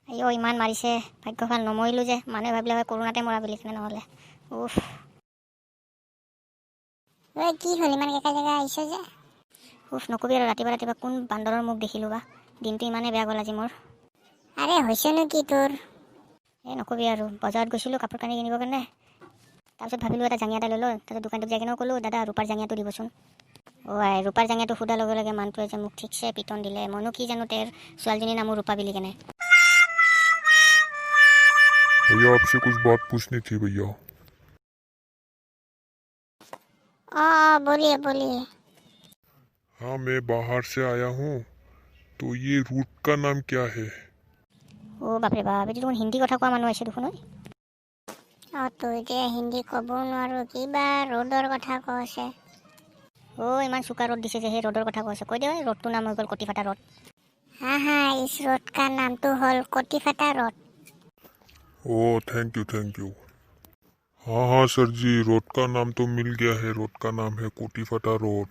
আইঅ ইমান মাৰিছে, ভাগ্য ভাল নমৰিলোঁ যে, মানুহে ভাবিলে হয় কৰোণাতে মৰা বুলি কিনে নহ'লে। উফ। ঐ কি হ'ল ইমান একা জেগা আহিছ যে? উফ নকবি আৰু ৰাতিপুৱা কোন বান্দৰৰ মুখ দেখিলোঁ বা, দিনটো ইমানেই বেয়া গ'ল আজি মোৰ। আৰে হৈছেনো কি তোৰ? নকবি আৰু বজাৰত গৈছিলোঁ কাপোৰ কানি কিনিবৰ কাৰণে, তাৰপিছত ভাবিলোঁ এটা জাঙিয়া এটা লৈ লওঁ, তাৰপিছত দোকানটোত যাই কিনেও ক'লোঁ দাদা ৰূপাৰ জাঙিয়াটো দিবচোন। ৰূপাৰ জাঙিয়াটো সোধাৰ লগে লগে মানুহটোৱে যে মোক ঠিকছে পিটন দিলে, মইনো কি জানো তেওঁৰ ছোৱালীজনীৰ নামো ৰূপা বুলি কেনে। भैया आपसे कुछ बात पूछनी थी भैया। बोलिए बोलिए। हाँ मैं बाहर से आया हूँ, तो ये रूट का नाम क्या है? বাপৰে বাপ, এইটো দেখোন হিন্দী কথা কোৱা মানুহ আহিছে দেখোন। তই যে হিন্দী ক'বও নোৱাৰো, কিবা ৰ'দৰ কথা কৈছে। ইমান চোকা ৰ'দ দিছে যে সেই ৰ'দৰ কথা কৈছে, কৈ দে ৰ'দটোৰ নাম হৈ গ'ল কটিফাটা ৰ'দ। हाँ इस रोड का नाम तो हल कोटीफाटा रोड। Oh thank you. हाँ सर जी, रोड का नाम तो मिल गया है, रोड का नाम है कोटीफाटा रोड।